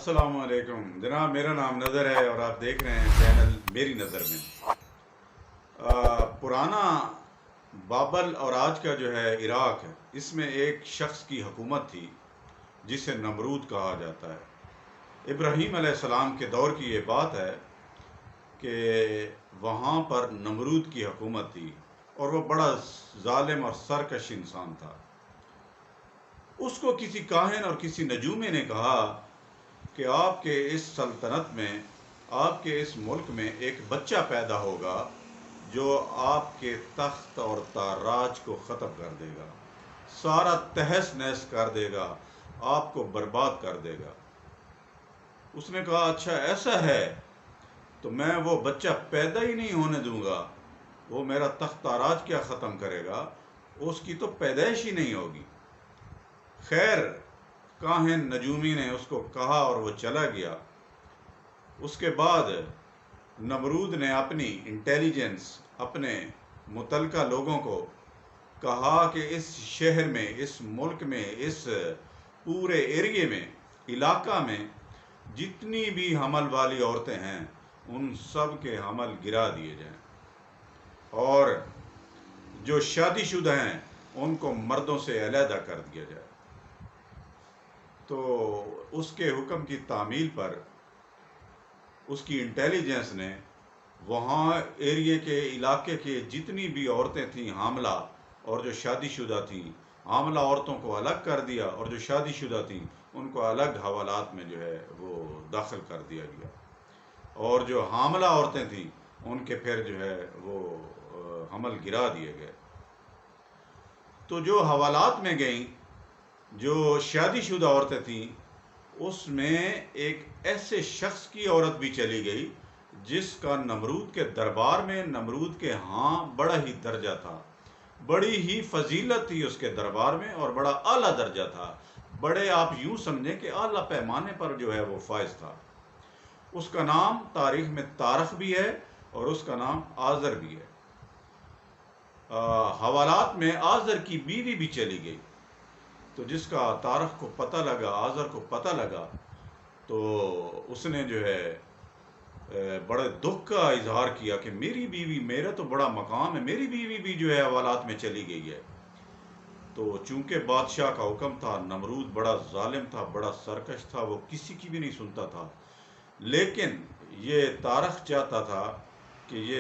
السلام علیکم جناب، میرا نام نظر ہے اور آپ دیکھ رہے ہیں چینل میری نظر میں۔ پرانا بابل اور آج کا جو ہے عراق ہے، اس میں ایک شخص کی حکومت تھی جسے نمرود کہا جاتا ہے۔ ابراہیم علیہ السلام کے دور کی یہ بات ہے کہ وہاں پر نمرود کی حکومت تھی اور وہ بڑا ظالم اور سرکش انسان تھا۔ اس کو کسی کاہن اور کسی نجومی نے کہا کہ آپ کے اس سلطنت میں، آپ کے اس ملک میں ایک بچہ پیدا ہوگا جو آپ کے تخت اور تاراج کو ختم کر دے گا، سارا تہس نہس کر دے گا، آپ کو برباد کر دے گا۔ اس نے کہا اچھا ایسا ہے تو میں وہ بچہ پیدا ہی نہیں ہونے دوں گا، وہ میرا تخت تاراج کیا ختم کرے گا، اس کی تو پیدائش ہی نہیں ہوگی۔ خیر، کاہن نجومی نے اس کو کہا اور وہ چلا گیا۔ اس کے بعد نمرود نے اپنی انٹیلیجنس، اپنے متعلقہ لوگوں کو کہا کہ اس شہر میں، اس ملک میں، اس پورے ایریے میں، علاقہ میں جتنی بھی حمل والی عورتیں ہیں ان سب کے حمل گرا دیے جائیں، اور جو شادی شدہ ہیں ان کو مردوں سے علیحدہ کر دیا جائے۔ تو اس کے حکم کی تعمیل پر اس کی انٹیلیجنس نے وہاں ایریے کے، علاقے کے جتنی بھی عورتیں تھیں حاملہ اور جو شادی شدہ تھیں، حاملہ عورتوں کو الگ کر دیا اور جو شادی شدہ تھیں ان کو الگ حوالات میں جو ہے وہ داخل کر دیا گیا، اور جو حاملہ عورتیں تھیں ان کے پھر جو ہے وہ حمل گرا دیے گئے۔ تو جو حوالات میں گئیں، جو شادی شدہ عورتیں تھیں، اس میں ایک ایسے شخص کی عورت بھی چلی گئی جس کا نمرود کے دربار میں، نمرود کے ہاں بڑا ہی درجہ تھا، بڑی ہی فضیلت تھی اس کے دربار میں، اور بڑا اعلیٰ درجہ تھا، بڑے آپ یوں سمجھیں کہ اعلیٰ پیمانے پر جو ہے وہ فائز تھا۔ اس کا نام تاریخ میں تارخ بھی ہے اور اس کا نام آذر بھی ہے۔ حوالات میں آذر کی بیوی بھی چلی گئی، تو جس کا تارخ کو پتہ لگا، آذر کو پتہ لگا، تو اس نے جو ہے بڑے دکھ کا اظہار کیا کہ میری بیوی، میرا تو بڑا مقام ہے، میری بیوی بھی جو ہے حوالات میں چلی گئی ہے۔ تو چونکہ بادشاہ کا حکم تھا، نمرود بڑا ظالم تھا، بڑا سرکش تھا، وہ کسی کی بھی نہیں سنتا تھا، لیکن یہ تارخ چاہتا تھا کہ یہ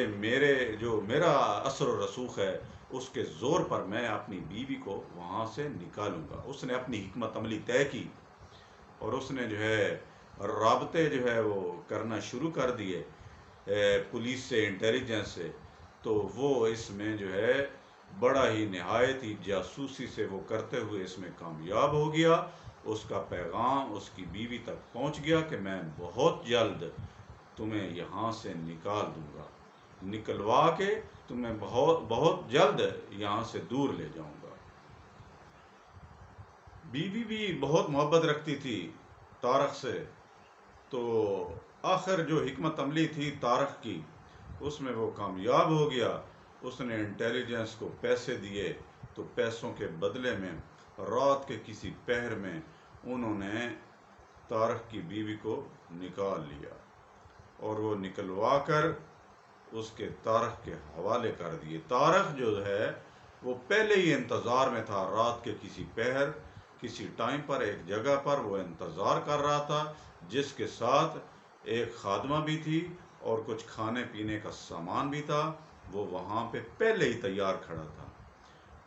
میرا اثر و رسوخ ہے، اس کے زور پر میں اپنی بیوی کو وہاں سے نکالوں گا۔ اس نے اپنی حکمت عملی طے کی اور اس نے جو ہے رابطے جو ہے وہ کرنا شروع کر دیے پولیس سے، انٹیلیجنس سے۔ تو وہ اس میں جو ہے بڑا ہی نہایت ہی جاسوسی سے وہ کرتے ہوئے اس میں کامیاب ہو گیا۔ اس کا پیغام اس کی بیوی تک پہنچ گیا کہ میں بہت جلد تمہیں یہاں سے نکال دوں گا، نکلوا کے تمہیں بہت جلد یہاں سے دور لے جاؤں گا۔ بیوی بھی بہت محبت رکھتی تھی تارخ سے، تو آخر جو حکمت عملی تھی تارخ کی اس میں وہ کامیاب ہو گیا۔ اس نے انٹیلیجنس کو پیسے دیے، تو پیسوں کے بدلے میں رات کے کسی پہر میں انہوں نے تارخ کی بیوی کو نکال لیا اور وہ نکلوا کر اس کے تارخ کے حوالے کر دیے۔ تارخ جو ہے وہ پہلے ہی انتظار میں تھا، رات کے کسی پہر، کسی ٹائم پر، ایک جگہ پر وہ انتظار کر رہا تھا، جس کے ساتھ ایک خادمہ بھی تھی اور کچھ کھانے پینے کا سامان بھی تھا، وہ وہاں پہ پہلے ہی تیار کھڑا تھا۔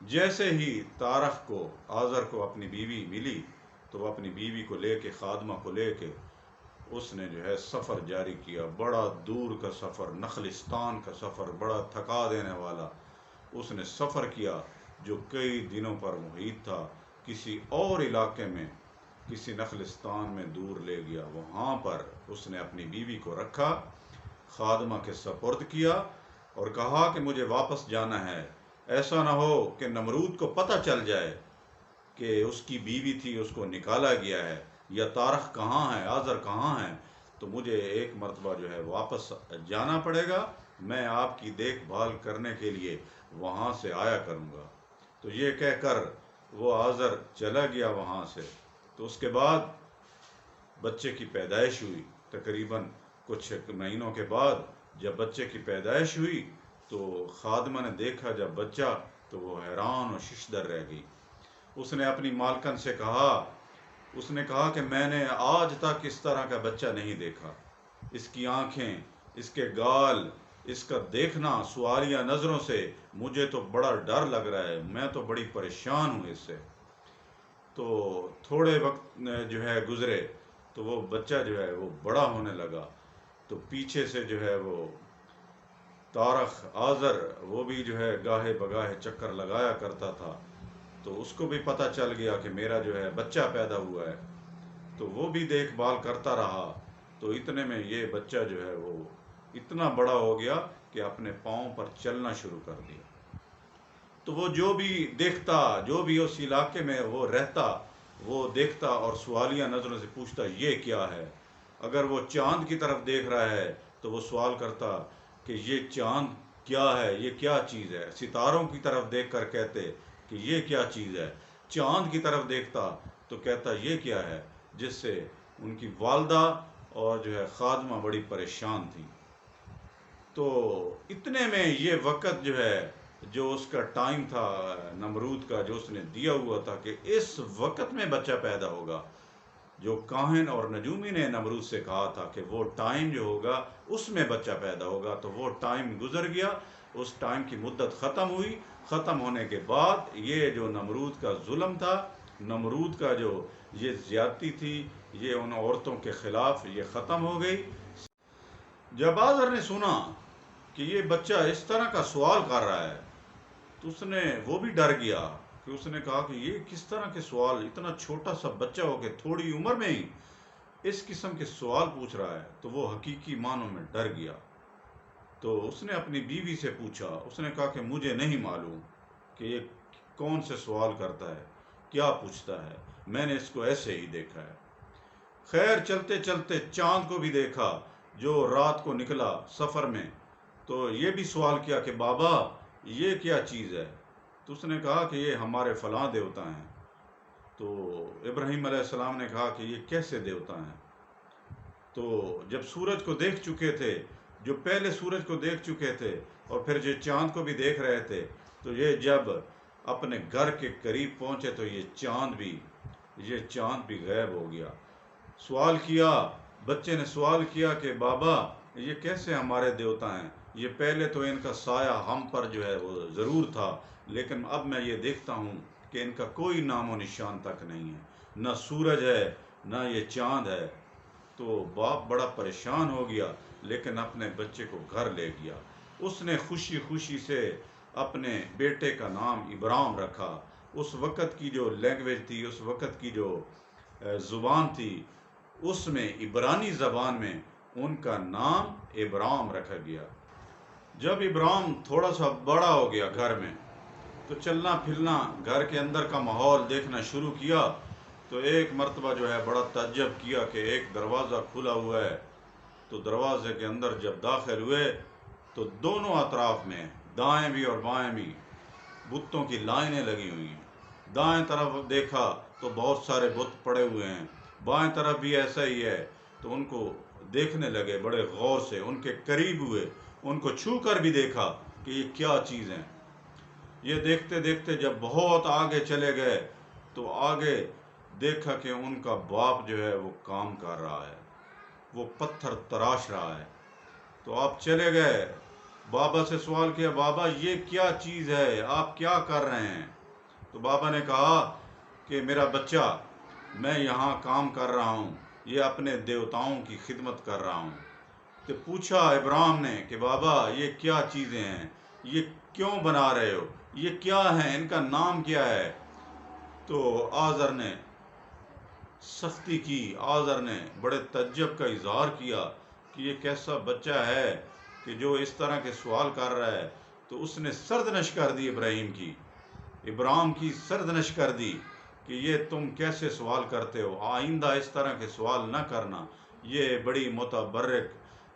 جیسے ہی تارخ کو، آذر کو اپنی بیوی ملی، تو وہ اپنی بیوی کو لے کے، خادمہ کو لے کے اس نے جو ہے سفر جاری کیا، بڑا دور کا سفر، نخلستان کا سفر، بڑا تھکا دینے والا۔ اس نے سفر کیا جو کئی دنوں پر محیط تھا، کسی اور علاقے میں، کسی نخلستان میں دور لے گیا، وہاں پر اس نے اپنی بیوی کو رکھا، خادمہ کے سپرد کیا اور کہا کہ مجھے واپس جانا ہے، ایسا نہ ہو کہ نمرود کو پتہ چل جائے کہ اس کی بیوی تھی، اس کو نکالا گیا ہے، یا تارخ کہاں ہے، آذر کہاں ہے، تو مجھے ایک مرتبہ جو ہے واپس جانا پڑے گا، میں آپ کی دیکھ بھال کرنے کے لیے وہاں سے آیا کروں گا۔ تو یہ کہہ کر وہ آذر چلا گیا وہاں سے۔ تو اس کے بعد بچے کی پیدائش ہوئی، تقریباً کچھ مہینوں کے بعد جب بچے کی پیدائش ہوئی تو خادمہ نے دیکھا جب بچہ تو وہ حیران اور ششدر رہ گئی۔ اس نے اپنی مالکن سے کہا، اس نے کہا کہ میں نے آج تک اس طرح کا بچہ نہیں دیکھا، اس کی آنکھیں، اس کے گال، اس کا دیکھنا سوالیہ نظروں سے مجھے تو بڑا ڈر لگ رہا ہے، میں تو بڑی پریشان ہوں اس سے۔ تو تھوڑے وقت جو ہے گزرے تو وہ بچہ جو ہے وہ بڑا ہونے لگا، تو پیچھے سے جو ہے وہ تارخ آذر وہ بھی جو ہے گاہے بگاہے چکر لگایا کرتا تھا، تو اس کو بھی پتہ چل گیا کہ میرا جو ہے بچہ پیدا ہوا ہے، تو وہ بھی دیکھ بھال کرتا رہا۔ تو اتنے میں یہ بچہ جو ہے وہ اتنا بڑا ہو گیا کہ اپنے پاؤں پر چلنا شروع کر دیا۔ تو وہ جو بھی دیکھتا، جو بھی اس علاقے میں وہ رہتا، وہ دیکھتا اور سوالیہ نظروں سے پوچھتا یہ کیا ہے۔ اگر وہ چاند کی طرف دیکھ رہا ہے تو وہ سوال کرتا کہ یہ چاند کیا ہے، یہ کیا چیز ہے۔ ستاروں کی طرف دیکھ کر کہتے کہ یہ کیا چیز ہے۔ چاند کی طرف دیکھتا تو کہتا یہ کیا ہے، جس سے ان کی والدہ اور جو ہے خادمہ بڑی پریشان تھی۔ تو اتنے میں یہ وقت جو ہے، جو اس کا ٹائم تھا نمرود کا، جو اس نے دیا ہوا تھا کہ اس وقت میں بچہ پیدا ہوگا، جو کاہن اور نجومی نے نمرود سے کہا تھا کہ وہ ٹائم جو ہوگا اس میں بچہ پیدا ہوگا، تو وہ ٹائم گزر گیا، اس ٹائم کی مدت ختم ہوئی۔ ختم ہونے کے بعد یہ جو نمرود کا ظلم تھا، نمرود کا جو یہ زیادتی تھی، یہ ان عورتوں کے خلاف یہ ختم ہو گئی۔ جب آذر نے سنا کہ یہ بچہ اس طرح کا سوال کر رہا ہے تو وہ بھی ڈر گیا، کہ اس نے کہا کہ یہ کس طرح کے سوال، اتنا چھوٹا سا بچہ ہو کے تھوڑی عمر میں ہی اس قسم کے سوال پوچھ رہا ہے، تو وہ حقیقی معنوں میں ڈر گیا۔ تو اس نے اپنی بیوی سے پوچھا، اس نے کہا کہ مجھے نہیں معلوم کہ یہ کون سے سوال کرتا ہے، کیا پوچھتا ہے، میں نے اس کو ایسے ہی دیکھا ہے۔ خیر چلتے چلتے چاند کو بھی دیکھا جو رات کو نکلا سفر میں، تو یہ بھی سوال کیا کہ بابا یہ کیا چیز ہے، تو اس نے کہا کہ یہ ہمارے فلاں دیوتا ہیں۔ تو ابراہیم علیہ السلام نے کہا کہ یہ کیسے دیوتا ہیں؟ تو جب سورج کو دیکھ چکے تھے، جو پہلے سورج کو دیکھ چکے تھے اور پھر جو چاند کو بھی دیکھ رہے تھے، تو یہ جب اپنے گھر کے قریب پہنچے تو یہ چاند بھی غائب ہو گیا۔ سوال کیا، بچے نے سوال کیا کہ بابا یہ کیسے ہمارے دیوتا ہیں، یہ پہلے تو ان کا سایہ ہم پر جو ہے وہ ضرور تھا، لیکن اب میں یہ دیکھتا ہوں کہ ان کا کوئی نام و نشان تک نہیں ہے، نہ سورج ہے نہ یہ چاند ہے۔ تو باپ بڑا پریشان ہو گیا، لیکن اپنے بچے کو گھر لے گیا۔ اس نے خوشی خوشی سے اپنے بیٹے کا نام ابرام رکھا۔ اس وقت کی جو لینگویج تھی، اس وقت کی جو زبان تھی، اس میں عبرانی زبان میں ان کا نام ابرام رکھا گیا۔ جب ابرام تھوڑا سا بڑا ہو گیا گھر میں، تو چلنا پھرنا، گھر کے اندر کا ماحول دیکھنا شروع کیا، تو ایک مرتبہ جو ہے بڑا تعجب کیا کہ ایک دروازہ کھلا ہوا ہے۔ تو دروازے کے اندر جب داخل ہوئے تو دونوں اطراف میں، دائیں بھی اور بائیں بھی، بتوں کی لائنیں لگی ہوئی ہیں۔ دائیں طرف دیکھا تو بہت سارے بت پڑے ہوئے ہیں، بائیں طرف بھی ایسا ہی ہے۔ تو ان کو دیکھنے لگے بڑے غور سے، ان کے قریب ہوئے، ان کو چھو کر بھی دیکھا کہ یہ کیا چیز ہیں۔ یہ دیکھتے دیکھتے جب بہت آگے چلے گئے تو آگے دیکھا کہ ان کا باپ جو ہے وہ کام کر رہا ہے، وہ پتھر تراش رہا ہے۔ تو آپ چلے گئے، بابا سے سوال کیا، بابا یہ کیا چیز ہے، آپ کیا کر رہے ہیں؟ تو بابا نے کہا کہ میرا بچہ، میں یہاں کام کر رہا ہوں، یہ اپنے دیوتاؤں کی خدمت کر رہا ہوں۔ تو پوچھا ابراہیم نے کہ بابا یہ کیا چیزیں ہیں، یہ کیوں بنا رہے ہو، یہ کیا ہیں، ان کا نام کیا ہے؟ تو آذر نے سختی کی، آذر نے بڑے تعجب کا اظہار کیا کہ یہ کیسا بچہ ہے کہ جو اس طرح کے سوال کر رہا ہے۔ تو اس نے سردنش کر دی ابراہیم کی سردنش کر دی کہ یہ تم کیسے سوال کرتے ہو، آئندہ اس طرح کے سوال نہ کرنا، یہ بڑی متبرک،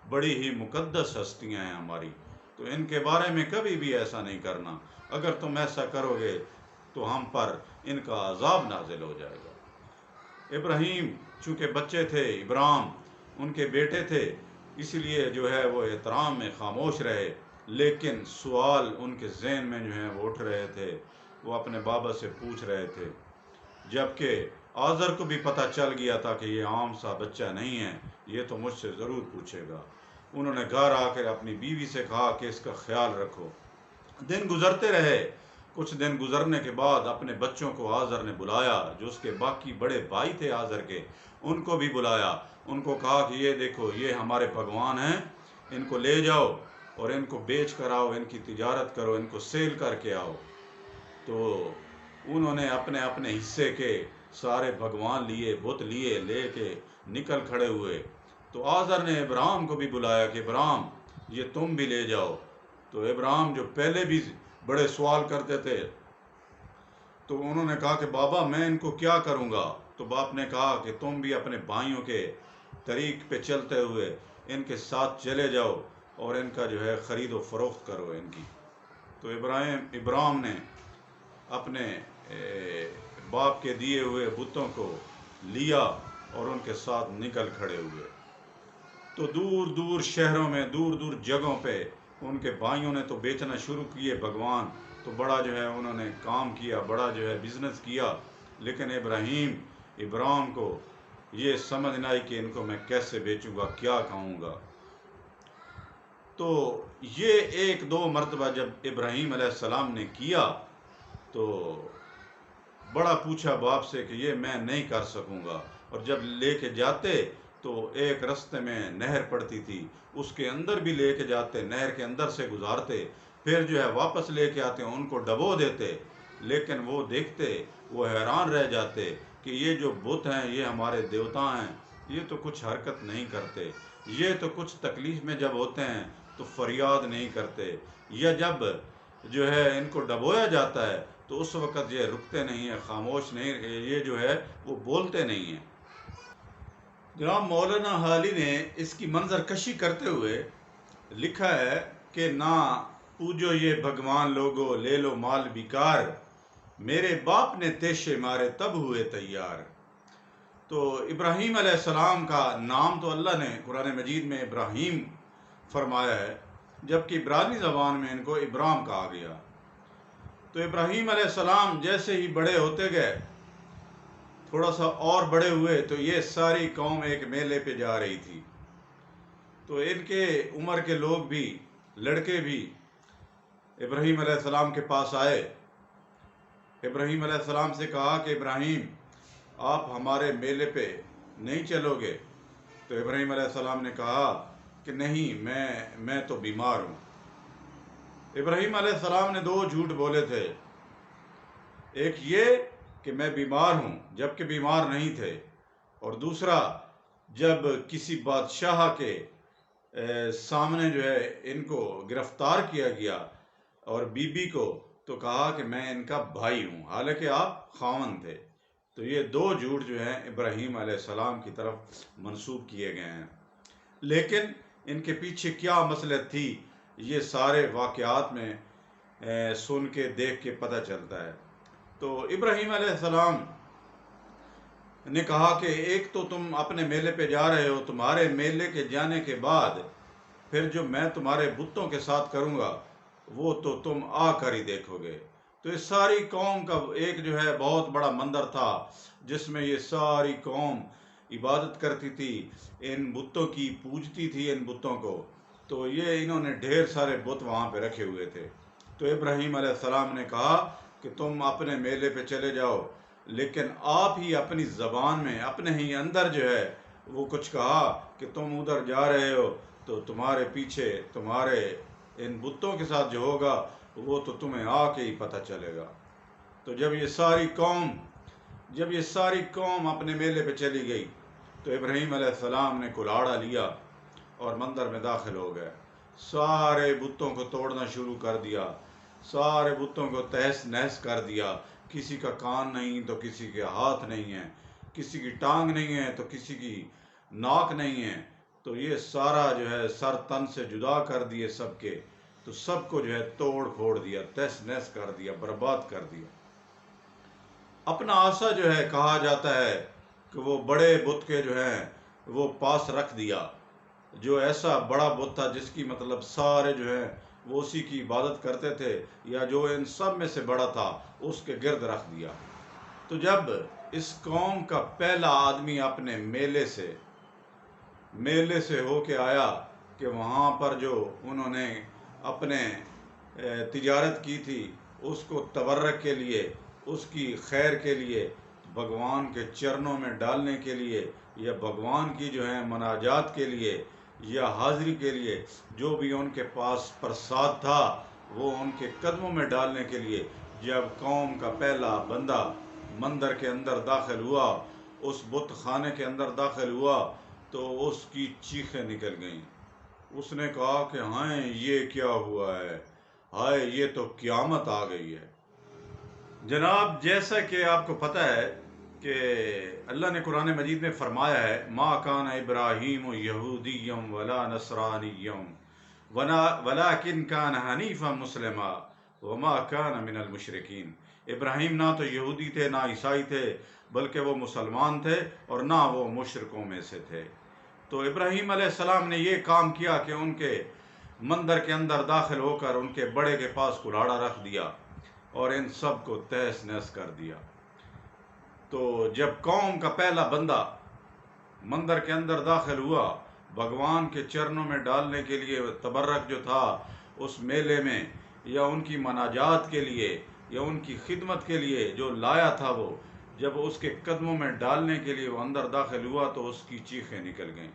بڑی ہی مقدس ہستیاں ہیں ہماری، تو ان کے بارے میں کبھی بھی ایسا نہیں کرنا، اگر تم ایسا کرو گے تو ہم پر ان کا عذاب نازل ہو جائے گا۔ ابراہیم چونکہ بچے تھے، ابرام ان کے بیٹے تھے، اس لیے جو ہے وہ احترام میں خاموش رہے، لیکن سوال ان کے ذہن میں جو ہے وہ اٹھ رہے تھے، وہ اپنے بابا سے پوچھ رہے تھے، جبکہ آزر کو بھی پتہ چل گیا تھا کہ یہ عام سا بچہ نہیں ہے، یہ تو مجھ سے ضرور پوچھے گا۔ انہوں نے گھر آ کر اپنی بیوی سے کہا کہ اس کا خیال رکھو۔ دن گزرتے رہے، کچھ دن گزرنے کے بعد اپنے بچوں کو آزر نے بلایا، جو اس کے باقی بڑے بھائی تھے آزر کے، ان کو بھی بلایا، ان کو کہا کہ یہ دیکھو یہ ہمارے بھگوان ہیں، ان کو لے جاؤ اور ان کو بیچ کر آؤ، ان کی تجارت کرو، ان کو سیل کر کے آؤ۔ تو انہوں نے اپنے اپنے حصے کے سارے بھگوان لیے، بت لیے، لے کے نکل کھڑے ہوئے۔ تو آزر نے ابراہم کو بھی بلایا کہ ابراہم یہ تم بھی لے جاؤ۔ تو ابراہم جو پہلے بھی بڑے سوال کرتے تھے، تو انہوں نے کہا کہ بابا میں ان کو کیا کروں گا؟ تو باپ نے کہا کہ تم بھی اپنے بھائیوں کے طریق پہ چلتے ہوئے ان کے ساتھ چلے جاؤ اور ان کا جو ہے خرید و فروخت کرو ان کی۔ تو ابراہم نے اپنے باپ کے دیے ہوئے بتوں کو لیا اور ان کے ساتھ نکل کھڑے ہوئے۔ تو دور دور شہروں میں، دور دور جگہوں پہ ان کے بھائیوں نے تو بیچنا شروع کیے بھگوان، تو بڑا جو ہے انہوں نے کام کیا، بڑا جو ہے بزنس کیا، لیکن ابراہم کو یہ سمجھ نہ آئی کہ ان کو میں کیسے بیچوں گا، کیا کھاؤں گا۔ تو یہ ایک دو مرتبہ جب ابراہیم علیہ السلام نے کیا تو بڑا پوچھا باپ سے کہ یہ میں نہیں کر سکوں گا، اور جب لے کے جاتے تو ایک رستے میں نہر پڑتی تھی، اس کے اندر بھی لے کے جاتے، نہر کے اندر سے گزارتے، پھر جو ہے واپس لے کے آتے، ان کو ڈبو دیتے، لیکن وہ دیکھتے، وہ حیران رہ جاتے کہ یہ جو بت ہیں یہ ہمارے دیوتا ہیں، یہ تو کچھ حرکت نہیں کرتے، یہ تو کچھ تکلیف میں جب ہوتے ہیں تو فریاد نہیں کرتے، یا جب جو ہے ان کو ڈبویا جاتا ہے تو اس وقت یہ رکتے نہیں ہیں، خاموش نہیں، یہ جو ہے وہ بولتے نہیں ہیں۔ جناب مولانا حالی نے اس کی منظر کشی کرتے ہوئے لکھا ہے کہ نہ پوجو یہ بھگوان لوگو، لے لو مال بیکار، میرے باپ نے تیشے مارے تب ہوئے تیار۔ تو ابراہیم علیہ السلام کا نام تو اللہ نے قرآن مجید میں ابراہیم فرمایا ہے، جبکہ عبرانی زبان میں ان کو ابرام کہا گیا۔ تو ابراہیم علیہ السلام جیسے ہی بڑے ہوتے گئے، تھوڑا سا اور بڑے ہوئے، تو یہ ساری قوم ایک میلے پہ جا رہی تھی، تو ان کے عمر کے لوگ بھی، لڑکے بھی ابراہیم علیہ السلام کے پاس آئے، ابراہیم علیہ السلام سے کہا کہ ابراہیم آپ ہمارے میلے پہ نہیں چلو گے؟ تو ابراہیم علیہ السلام نے کہا کہ نہیں، میں تو بیمار ہوں۔ ابراہیم علیہ السلام نے دو جھوٹ بولے تھے، ایک یہ کہ میں بیمار ہوں جبکہ بیمار نہیں تھے، اور دوسرا جب کسی بادشاہ کے سامنے جو ہے ان کو گرفتار کیا گیا اور بی بی کو، تو کہا کہ میں ان کا بھائی ہوں، حالانکہ آپ خاوند تھے۔ تو یہ دو جھوٹ جو ہیں ابراہیم علیہ السلام کی طرف منسوب کیے گئے ہیں، لیکن ان کے پیچھے کیا مصلحت تھی یہ سارے واقعات میں سن کے دیکھ کے پتہ چلتا ہے۔ تو ابراہیم علیہ السلام نے کہا کہ ایک تو تم اپنے میلے پہ جا رہے ہو، تمہارے میلے کے جانے کے بعد پھر جو میں تمہارے بتوں کے ساتھ کروں گا وہ تو تم آ کر ہی دیکھو گے۔ تو اس ساری قوم کا ایک جو ہے بہت بڑا مندر تھا، جس میں یہ ساری قوم عبادت کرتی تھی، ان بتوں کی پوجتی تھی ان بتوں کو، تو یہ انہوں نے ڈھیر سارے بت وہاں پہ رکھے ہوئے تھے۔ تو ابراہیم علیہ السلام نے کہا کہ تم اپنے میلے پہ چلے جاؤ، لیکن آپ ہی اپنی زبان میں اپنے ہی اندر جو ہے وہ کچھ کہا کہ تم ادھر جا رہے ہو تو تمہارے پیچھے تمہارے ان بتوں کے ساتھ جو ہوگا وہ تو تمہیں آ کے ہی پتہ چلے گا۔ تو جب یہ ساری قوم اپنے میلے پہ چلی گئی تو ابراہیم علیہ السلام نے کلاڑا لیا اور مندر میں داخل ہو گئے، سارے بتوں کو توڑنا شروع کر دیا، سارے بتوں کو تہس نہس کر دیا، کسی کا کان نہیں تو کسی کے ہاتھ نہیں ہے، کسی کی ٹانگ نہیں ہے تو کسی کی ناک نہیں ہے، تو یہ سارا جو ہے سر تن سے جدا کر دیے سب کے، تو سب کو جو ہے توڑ پھوڑ دیا، تہس نہس کر دیا، برباد کر دیا۔ اپنا آسا جو ہے کہا جاتا ہے کہ وہ بڑے بت کے جو ہیں وہ پاس رکھ دیا، جو ایسا بڑا بت تھا جس کی مطلب سارے جو ہیں وہ اسی کی عبادت کرتے تھے، یا جو ان سب میں سے بڑا تھا اس کے گرد رکھ دیا۔ تو جب اس قوم کا پہلا آدمی اپنے میلے سے ہو کے آیا کہ وہاں پر جو انہوں نے اپنے تجارت کی تھی اس کو تبرک کے لیے، اس کی خیر کے لیے، بھگوان کے چرنوں میں ڈالنے کے لیے، یا بھگوان کی جو ہے مناجات کے لیے یا حاضری کے لیے، جو بھی ان کے پاس پرساد تھا وہ ان کے قدموں میں ڈالنے کے لیے جب قوم کا پہلا بندہ مندر کے اندر داخل ہوا، اس بت خانے کے اندر داخل ہوا، تو اس کی چیخیں نکل گئیں۔ اس نے کہا کہ ہائے یہ کیا ہوا ہے، ہائے یہ تو قیامت آ گئی ہے۔ جناب جیسا کہ آپ کو پتہ ہے کہ اللہ نے قرآن مجید میں فرمایا ہے ما کان ابراہیم یہودیم ولا نصرانیم ولیکن کان حنیفا مسلما وما کان من المشرکین۔ ابراہیم نہ تو یہودی تھے نہ عیسائی تھے، بلکہ وہ مسلمان تھے اور نہ وہ مشرکوں میں سے تھے۔ تو ابراہیم علیہ السلام نے یہ کام کیا کہ ان کے مندر کے اندر داخل ہو کر ان کے بڑے کے پاس کلاڑا رکھ دیا اور ان سب کو تہس نہس کر دیا۔ تو جب قوم کا پہلا بندہ مندر کے اندر داخل ہوا، بھگوان کے چرنوں میں ڈالنے کے لیے تبرک جو تھا اس میلے میں، یا ان کی مناجات کے لیے یا ان کی خدمت کے لیے جو لایا تھا، وہ جب اس کے قدموں میں ڈالنے کے لیے وہ اندر داخل ہوا تو اس کی چیخیں نکل گئیں،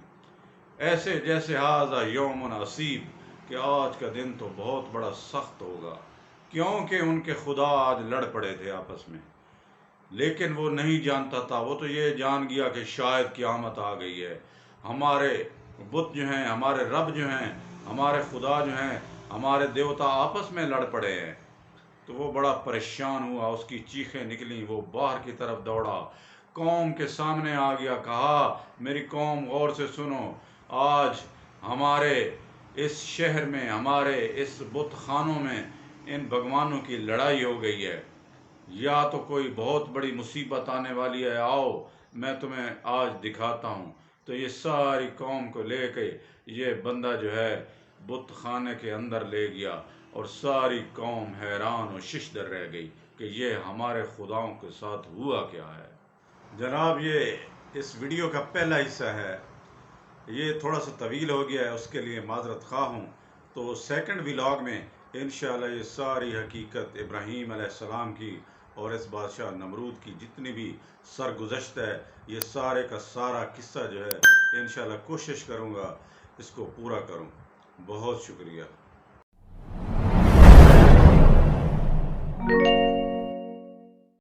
ایسے جیسے ھذا یوم عصیب، کہ آج کا دن تو بہت بڑا سخت ہوگا، کیونکہ ان کے خدا آج لڑ پڑے تھے آپس میں۔ لیکن وہ نہیں جانتا تھا، وہ تو یہ جان گیا کہ شاید قیامت آ گئی ہے، ہمارے بت جو ہیں، ہمارے رب جو ہیں، ہمارے خدا جو ہیں، ہمارے دیوتا آپس میں لڑ پڑے ہیں۔ تو وہ بڑا پریشان ہوا، اس کی چیخیں نکلیں، وہ باہر کی طرف دوڑا، قوم کے سامنے آ گیا، کہا میری قوم غور سے سنو، آج ہمارے اس شہر میں، ہمارے اس بت خانوں میں ان بھگوانوں کی لڑائی ہو گئی ہے، یا تو کوئی بہت بڑی مصیبت آنے والی ہے، آؤ میں تمہیں آج دکھاتا ہوں۔ تو یہ ساری قوم کو لے کے یہ بندہ جو ہے بت خانے کے اندر لے گیا، اور ساری قوم حیران و ششدر رہ گئی کہ یہ ہمارے خداؤں کے ساتھ ہوا کیا ہے۔ جناب یہ اس ویڈیو کا پہلا حصہ ہے، یہ تھوڑا سا طویل ہو گیا ہے، اس کے لیے معذرت خواہ ہوں۔ تو سیکنڈ ولاگ میں انشاءاللہ یہ ساری حقیقت ابراہیم علیہ السلام کی اور اس بادشاہ نمرود کی جتنی بھی سرگزشت ہے، یہ سارے کا سارا قصہ جو ہے انشاءاللہ کوشش کروں گا اس کو پورا کروں۔ بہت شکریہ۔